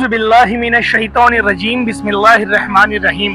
बिस्मिल्लाहिमिनश्शैतानिर्रजीम बिस्मिल्लाहिर्रहमानिर्रहीम।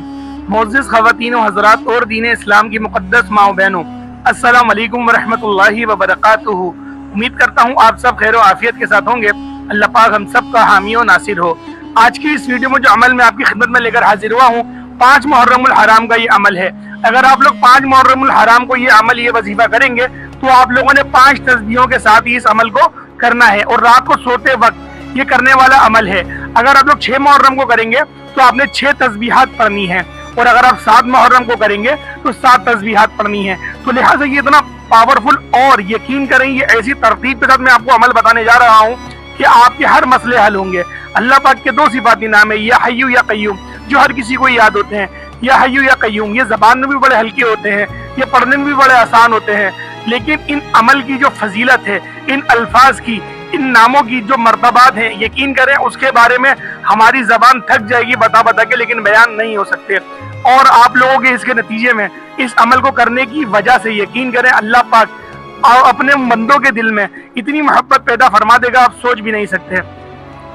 मोअज़्ज़िज़ ख़वातीन व हज़रात और दीन इस्लाम की मुक़द्दस माँ बहनों, अस्सलामु अलैकुम व रहमतुल्लाहि व बरकातुहू। उम्मीद करता हूँ आप सब खैर व आफ़ियत के साथ होंगे। अल्लाह पाक हम सब का हामी व नासिर हो। आज की इस वीडियो में जो अमल मैं आपकी खिदमत में लेकर हाजिर हुआ हूँ, 5 मुहर्रमुल हराम का ये अमल है। अगर आप लोग 5 मुहर्रमुल हराम को ये अमल, ये वजीफा करेंगे तो आप लोगों ने 5 तस्बीहों के साथ ही इस अमल को करना है और रात को सोते वक्त ये करने वाला अमल है। अगर आप लोग 6 मुहर्रम को करेंगे तो आपने 6 तस्बीहात पढ़नी है और अगर आप 7 मुहर्रम को करेंगे तो 7 तस्बीहात पढ़नी है। तो लिहाजा ये इतना पावरफुल और यकीन करें ये ऐसी तरतीब के साथ मैं आपको अमल बताने जा रहा हूँ कि आपके हर मसले हल होंगे। अल्लाह पाक के 2 सिफाती नाम है, या हय्यु या कय्यूम, जो हर किसी को याद होते हैं। या हय्यु या कय्यूम ये ज़बान में भी बड़े हल्के होते हैं, ये पढ़ने में भी बड़े आसान होते हैं, लेकिन इन अमल की जो फजीलत है, इन अल्फाज की, इन नामों की जो मर्तबात हैं, यकीन करें उसके बारे में हमारी जबान थक जाएगी बता बता के, लेकिन बयान नहीं हो सकते। और आप लोगों के इसके नतीजे में, इस अमल को करने की वजह से यकीन करें अल्लाह पाक अपने बंदों के दिल में इतनी मोहब्बत पैदा फरमा देगा, आप सोच भी नहीं सकते।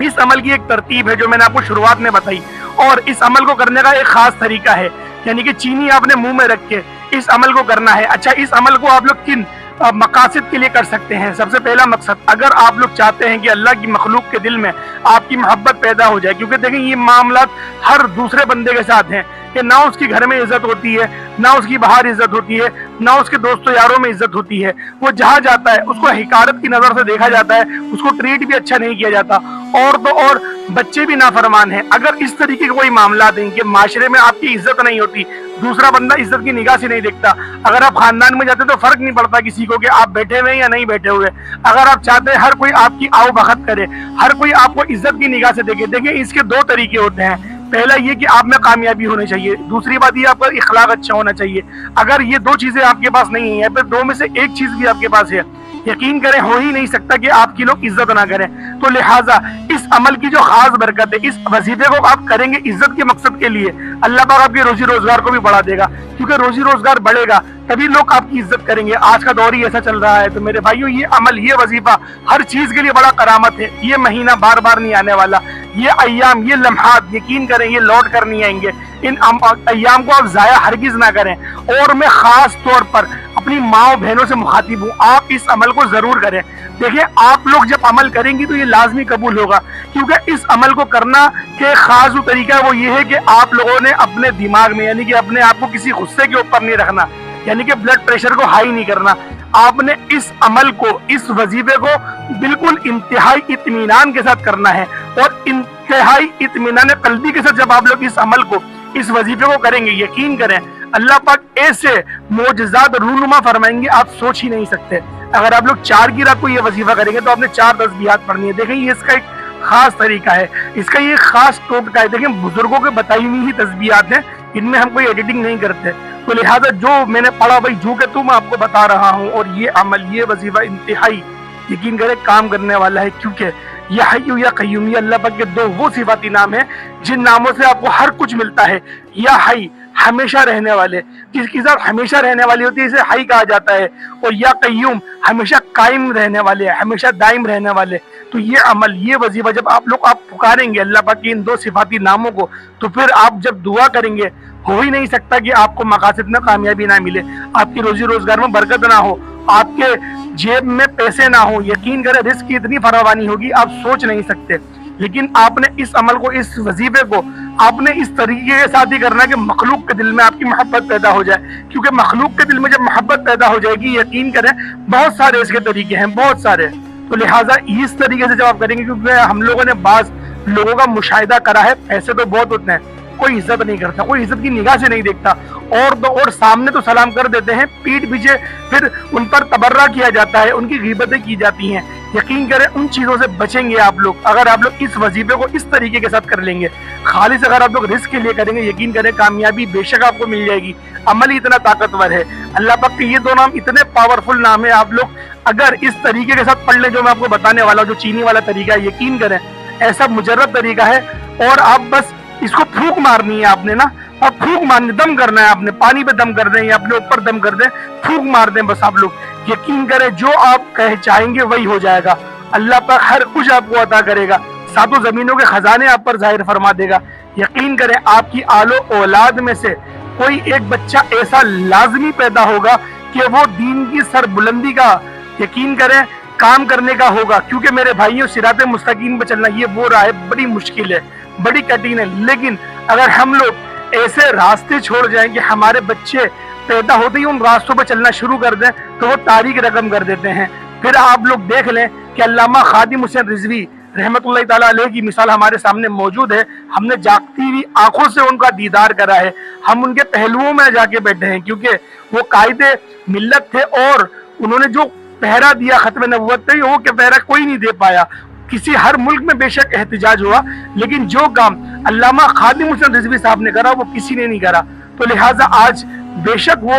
इस अमल की एक तरतीब है जो मैंने आपको शुरुआत में बताई, और इस अमल को करने का एक खास तरीका है, यानी कि चीनी आपने मुंह में रख के इस अमल को करना है। अच्छा, इस अमल को आप लोग किन मकासद के लिए कर सकते हैं? सबसे पहला मकसद, अगर आप लोग चाहते हैं कि अल्लाह की मखलूक के दिल में आपकी मोहब्बत पैदा हो जाए, क्योंकि देखें ये मामला हर दूसरे बंदे के साथ हैं कि ना उसकी घर में इज्जत होती है, ना उसकी बाहर इज्जत होती है, ना उसके दोस्तों यारों में इज्जत होती है। वो जहाँ जाता है उसको हिकारत की नज़र से देखा जाता है, उसको ट्रीट भी अच्छा नहीं किया जाता, और तो और बच्चे भी नाफरमान हैं। अगर इस तरीके के कोई मामला दें कि माशरे में आपकी इज्जत नहीं होती, दूसरा बंदा इज्जत की निगाह से नहीं देखता, अगर आप खानदान में जाते तो फर्क नहीं पड़ता किसी को कि आप बैठे हुए या नहीं बैठे हुए, अगर आप चाहते हैं हर कोई आपकी आओ भगत करे, हर कोई आपको इज्जत की निगाह से देखे। देखिए इसके 2 तरीके होते हैं। पहला ये कि आप में कामयाबी होनी चाहिए, दूसरी बात ये आपका इखलाक अच्छा होना चाहिए। अगर ये 2 चीजें आपके पास नहीं है, फिर 2 में से एक चीज भी आपके पास है, यकीन करें हो ही नहीं सकता कि आपकी लोग इज्जत ना करें। तो लिहाजा इस अमल की जो खास बरकत है, इस वजीफे को आप करेंगे इज्जत के मकसद के लिए, अल्लाह पाक आपके रोजी रोजगार को भी बढ़ा देगा, क्योंकि रोजी रोजगार बढ़ेगा तभी लोग आपकी इज्जत करेंगे। आज का दौर ही ऐसा चल रहा है। तो मेरे भाइयों, ये अमल, ये वजीफा हर चीज के लिए बड़ा करामत है। ये महीना बार बार नहीं आने वाला, ये अय्याम, ये लम्हात यकीन करें ये लौट कर नहीं आएंगे। इन अय्याम को आप जाया हरगिज ना करें। और मैं खास तौर पर अपनी माँ बहनों से मुखातिब हूँ, आप इस अमल को जरूर करें। देखिए आप लोग जब अमल करेंगी तो ये लाजमी कबूल होगा, क्योंकि इस अमल को करना के खास जो तरीका वो ये है कि आप लोगों ने अपने दिमाग में, यानी कि अपने आप को किसी गुस्से के ऊपर नहीं रखना, यानी कि ब्लड प्रेशर को हाई नहीं करना। आपने इस अमल को, इस वजीफे को बिल्कुल इंतहाई इत्मीनान के साथ करना है, और इंतहाई इत्मीनान कल्बी के साथ जब आप लोग इस अमल को, इस वजीफे को करेंगे, यकीन करें अल्लाह पाक ऐसे मोजज़ात रूनुमा फरमाएंगे आप सोच ही नहीं सकते। अगर आप लोग 4 की रात को ये वजीफा करेंगे तो आपने 4 तस्बीहात पढ़नी है। देखें ये इसका एक खास तरीका है, इसका ये खास टोटका है। देखें बुजुर्गों के बताई हुई ही तस्बीहात हैं, इनमें हम कोई एडिटिंग नहीं करते। तो लिहाजा जो मैंने पढ़ा भाई जो के तुम आपको बता रहा हूँ, और ये अमल, ये वजीफा इंतहाई यकीन करें काम करने वाला है, क्योंकि या हय्यु या कय्यूम ये अल्लाह पाक के 2 वो सिफाती नाम है जिन नामों से आपको हर कुछ मिलता है। या हई हमेशा रहने वाले, जिसकी ज़ात हमेशा रहने वाली होती है इसे हई कहा जाता है, और या कय्यूम हमेशा कायम रहने वाले, हमेशा दायम रहने वाले। तो ये अमल, ये वजीफा जब आप लोग पुकारेंगे अल्लाह पाक के इन 2 सिफाती नामों को, तो फिर आप जब दुआ करेंगे हो ही नहीं सकता कि आपको मकासद में कामयाबी ना मिले, आपकी रोजी रोजगार में बरकत ना हो, आपके जेब में पैसे ना हो। यकीन करें रिस्क की इतनी फरावानी होगी आप सोच नहीं सकते। लेकिन आपने इस अमल को, इस वजीफे को आपने इस तरीके के साथ ही करना है कि मखलूक के दिल में आपकी मोहब्बत पैदा हो जाए, क्योंकि मखलूक के दिल में जब मोहब्बत पैदा हो जाएगी, यकीन करें बहुत सारे इसके तरीके हैं, बहुत सारे। तो लिहाजा इस तरीके से जब आप करेंगे, क्योंकि हम लोगों ने बाज लोगों का मुशाहिदा करा है, पैसे तो बहुत होते हैं, कोई इज्जत नहीं करता, कोई इज्जत की निगाह से नहीं देखता, और सामने तो सलाम कर देते हैं, पीठ पीछे फिर उन पर तबर्रा किया जाता है, उनकी गीबतें की जाती हैं। यकीन करें उन चीज़ों से बचेंगे आप लोग अगर आप लोग इस वजीफे को इस तरीके के साथ कर लेंगे। खालिस अगर आप लोग रिस्क के लिए करेंगे, यकीन करें कामयाबी बेशक आपको मिल जाएगी। अमल ही इतना ताकतवर है, अल्लाह पाक के ये 2 नाम इतने पावरफुल नाम है। आप लोग अगर इस तरीके के साथ पढ़ लें जो मैं आपको बताने वाला हूँ, जो चीनी वाला तरीका है, यकीन करें ऐसा मुजर्रद तरीका है, और आप बस इसको फूंक मारनी है आपने ना, और फूंक मारनी, दम करना है आपने, पानी पे दम कर दें या अपने ऊपर दम कर दें, फूंक मार दें बस आप लोग। यकीन करें जो आप कहे चाहेंगे वही हो जाएगा, अल्लाह पाक हर कुछ आपको अता करेगा। सातों जमीनों के खजाने आप पर जाहिर फरमा देगा। यकीन करें आपकी आलो औलाद में से कोई एक बच्चा ऐसा लाजमी पैदा होगा कि वो दीन की सरबुलंदी का, यकीन करें, काम करने का होगा। क्योंकि मेरे भाइयों, सिराते मुस्तकीम पर चलना ये वो राह है, बड़ी मुश्किल है, बड़ी कठिन है। लेकिन अगर हम लोग ऐसे रास्ते छोड़ जाएं कि हमारे बच्चे पैदा होते ही उन रास्तों पर चलना शुरू कर दें तो वो तारीख रकम कर देते हैं। फिर आप लोग देख लें कि अल्लामा खादिम हुसैन रिजवी रहमतुल्लाह ताला अलैह की मिसाल हमारे सामने मौजूद है। हमने जागती हुई आंखों से उनका दीदार करा है, हम उनके पहलुओं में जाके बैठे हैं, क्योंकि वो कायदे मिल्लत थे और उन्होंने जो पहरा दिया खत्म नबुव्वत पे, वो के पहरा कोई नहीं दे पाया। किसी हर मुल्क में बेशक एहतिजाज हुआ, लेकिन जो काम अल्लामा खादिम हुसैन रिजवी साहब ने करा वो किसी ने नहीं करा। तो लिहाजा आज बेशक वो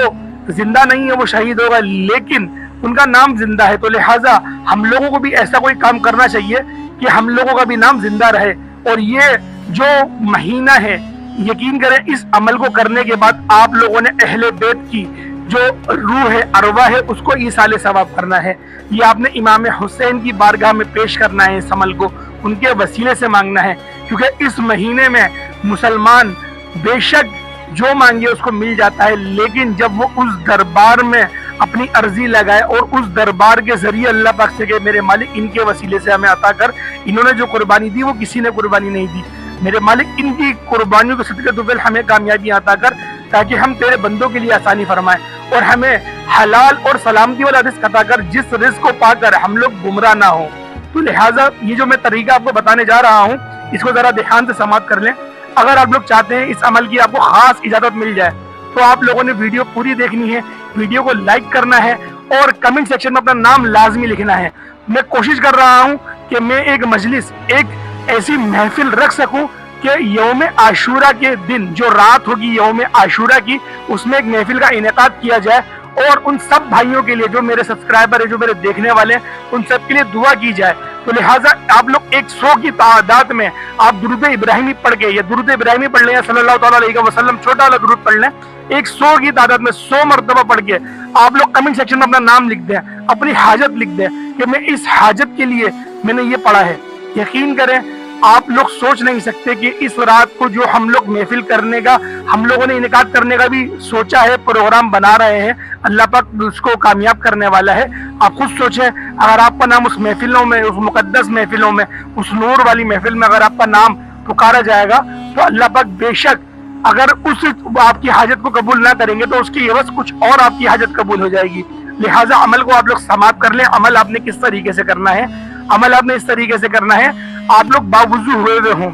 जिंदा नहीं है, वो शहीद होगा, लेकिन उनका नाम जिंदा है। तो लिहाजा हम लोगों को भी ऐसा कोई काम करना चाहिए कि हम लोगों का भी नाम जिंदा रहे। और ये जो महीना है, यकीन करें इस अमल को करने के बाद आप लोगों ने अहले बैत की जो रूह है, अरवा है, उसको ईसाले सवाब करना है। ये आपने इमाम हुसैन की बारगाह में पेश करना है, इस अमल को उनके वसीले से मांगना है। क्योंकि इस महीने में मुसलमान बेशक जो मांगे उसको मिल जाता है, लेकिन जब वो उस दरबार में अपनी अर्जी लगाए और उस दरबार के जरिए अल्लाह पाक से कहे मेरे मालिक इनके वसीले से हमें अता कर, इन्होंने जो कुर्बानी दी वो किसी ने कुर्बानी नहीं दी, मेरे मालिक इनकी कुर्बानियों के सदक़े तो हमें कामयाबी अता कर, ताकि हम तेरे बंदों के लिए आसानी फरमाएं और हमें हलाल और सलामती वाला रिस्क अता कर, जिस रिस्क को पाकर हम लोग गुमराह ना हो। तो लिहाजा ये जो मैं तरीका आपको बताने जा रहा हूँ, इसको जरा ध्यान से समाप्त कर लें। अगर आप लोग चाहते हैं इस अमल की आपको खास इजाजत मिल जाए तो आप लोगों ने वीडियो पूरी देखनी है, वीडियो को लाइक करना है और कमेंट सेक्शन में अपना नाम लाजमी लिखना है। मैं कोशिश कर रहा हूं कि मैं एक मजलिस, एक ऐसी महफिल रख सकूं कि यौम आशूरा के दिन जो रात होगी यौम आशूरा की, उसमें एक महफिल का इनेकाद किया जाए और उन सब भाइयों के लिए जो मेरे सब्सक्राइबर है, जो मेरे देखने वाले हैं, उन सब के लिए दुआ की जाए। तो लिहाजा आप लोग 100 की तादाद में आप दुरूद इब्राहिमी पढ़ के, या दुरूद इब्राहिमी पढ़ लें या सल्लल्लाहु ताला अलैहि वसल्लम छोटा वाला दुरूद पढ़ लें, 100 की तादाद में 100 मरतबा पढ़ के आप लोग कमेंट सेक्शन में अपना नाम लिख दें, अपनी हाजत लिख दें कि मैं इस हाजत के लिए मैंने ये पढ़ा है। यकीन करें आप लोग सोच नहीं सकते कि इस रात को जो हम लोग महफिल करने का, हम लोगों ने इनेकाद करने का भी सोचा है, प्रोग्राम बना रहे हैं, अल्लाह पाक उसको कामयाब करने वाला है। आप खुद सोचें, अगर आपका नाम उस महफिलों में, उस मुकद्दस महफिलों में, उस नूर वाली महफिल में अगर आपका नाम पुकारा जाएगा तो अल्लाह पाक बेशक अगर उस आपकी हाजत को कबूल ना करेंगे तो उसकी एवज कुछ और आपकी हाजत कबूल हो जाएगी। लिहाजा अमल को आप लोग समाप्त कर लें। अमल आपने किस तरीके से करना है? अमल आपने इस तरीके से करना है, आप लोग बावुजू हुए हुए हों,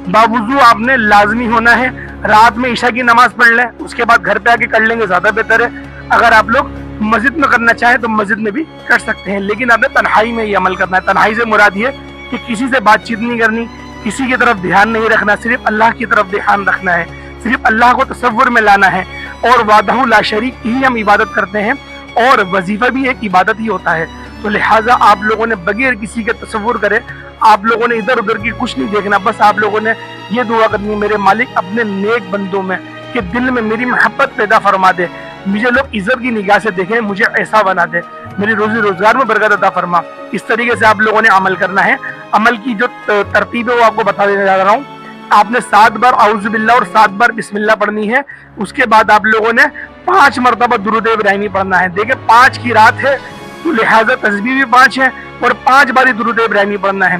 बावुजू आपने लाजमी होना है, रात में ईशा की नमाज पढ़ लें, उसके बाद घर पे आके कर लेंगे, ज्यादा बेहतर है। अगर आप लोग मस्जिद में करना चाहें तो मस्जिद में भी कर सकते हैं, लेकिन आपने तन्हाई में ये अमल करना है। तन्हाई से मुराद ये कि किसी से बातचीत नहीं करनी, किसी की तरफ ध्यान नहीं रखना, सिर्फ अल्लाह की तरफ ध्यान रखना है, सिर्फ अल्लाह को तसव्वुर में लाना है। और वादहू ला शरीक ही हम इबादत करते हैं और वजीफा भी एक इबादत ही होता है। तो लिहाजा आप लोगों ने बगैर किसी के तसव्वुर करे, आप लोगों ने इधर उधर की कुछ नहीं देखना, बस आप लोगों ने ये दुआ करनी है मेरे मालिक अपने नेक बंदों में कि दिल में मेरी मोहब्बत पैदा फरमा दे, मुझे लोग इज्जत की निगाह से देखें, मुझे ऐसा बना दे, मेरी रोजी रोजगार में बरकत अता फरमा। इस तरीके से आप लोगों ने अमल करना है। अमल की जो तरतीब है वो आपको बता देने जा रहा हूँ। आपने 7 बार औज़ु बिल्लाह और 7 बार बिस्मिल्लाह पढ़नी है। उसके बाद आप लोगों ने 5 मरतबा दुरूद इब्राहिमी पढ़ना है। देखिए 5 की रात है तो लिहाजा तस्बीह भी 5 है और 5 बार ही दुरूद इब्राहिमी पढ़ना है।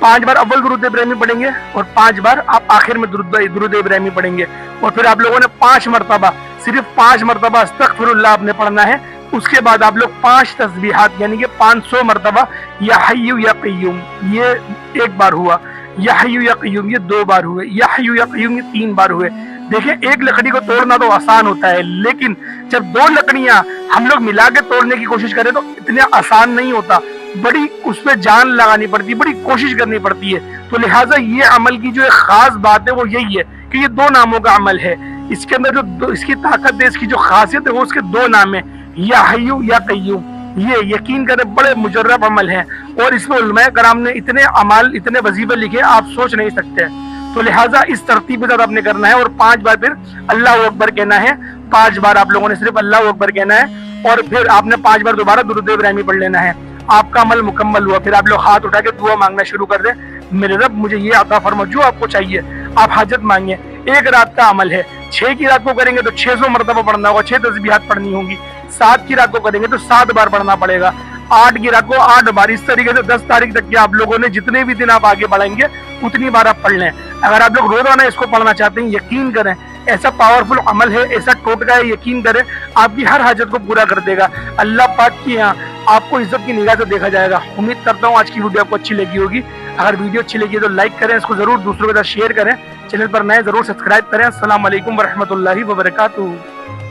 5 बार अव्वल दुरूद इब्राहिमी पढ़ेंगे और 5 बार आप आखिर में दुरूद इब्राहिमी पढ़ेंगे। और फिर आप लोगों ने 5 मरतबा, सिर्फ 5 मरतबा अस्तगफिरुल्लाह आपने पढ़ना है। उसके बाद आप लोग 5 तस्बीहात यानी कि 500 मरतबा या हय्यु या क़य्यूम, ये 1 बार हुआ, या हय्यु या क़य्यूम ये 2 बार हुए, या हय्यु या क़य्यूम ये 3 बार हुए। देखिए एक लकड़ी को तोड़ना तो आसान होता है, लेकिन जब 2 लकड़ियां हम लोग मिला के तोड़ने की कोशिश करें तो इतने आसान नहीं होता, बड़ी उस पर जान लगानी पड़ती है, बड़ी कोशिश करनी पड़ती है। तो लिहाजा ये अमल की जो एक खास बात है वो यही है कि ये 2 नामों का अमल है। इसके अंदर जो इसकी ताकत है, इसकी जो खासियत है वो उसके 2 नाम है, या हय्यु या क़य्यूम। ये यकीन करें बड़े मुजर्रब अमल है और इसमें उलमाए कराम ने इतने अमाल, इतने वजीफे लिखे आप सोच नहीं सकते। तो लिहाजा इस तरतीब के साथ आपने करना है और 5 बार फिर अल्लाह अकबर कहना है। 5 बार आप लोगों ने सिर्फ अल्लाह अकबर कहना है और फिर आपने 5 बार दोबारा दुरूद इब्राहिमी पढ़ लेना है। आपका अमल मुकम्मल हुआ। फिर आप लोग हाथ उठा के दुआ मांगना शुरू कर दें। میرے رب مجھے یہ عطا فرما، جو آپ کو چاہیے آپ حاجت مانگیں۔ ایک رات کا عمل ہے، 6 کی رات کو کریں گے تو 600 مرتبہ پڑھنا ہوگا، 6 تسبیحات پڑھنی ہوں گی۔ 7 کی رات کو کریں گے تو 7 بار پڑھنا پڑے گا۔ 8 کی رات کو 8 بار۔ اس طریقے سے 10 تاریخ تک کے آپ لوگوں نے جتنے بھی دن آپ آگے بڑھیں گے اتنی بار آپ پڑھ لیں۔ اگر آپ لوگ روزانہ اس کو پڑھنا چاہتے ہیں، یقین کریں ایسا پاورفل عمل ہے، ایسا ٹوٹکا ہے، یقین کریں آپ کی ہر حاجت کو پورا کر دے گا۔ اللہ پاک کی یہاں آپ کو عزت کی نگاہ سے دیکھا جائے گا۔ امید کرتا ہوں آج کی ویڈیو آپ کو اچھی لگی ہوگی۔ اگر ویڈیو اچھی لگی ہے تو لائک کریں، اس کو ضرور دوسروں کے ساتھ شیئر کریں، چینل پر نئے ضرور سبسکرائب کریں۔ السلام علیکم ورحمۃ اللہ وبرکاتہ۔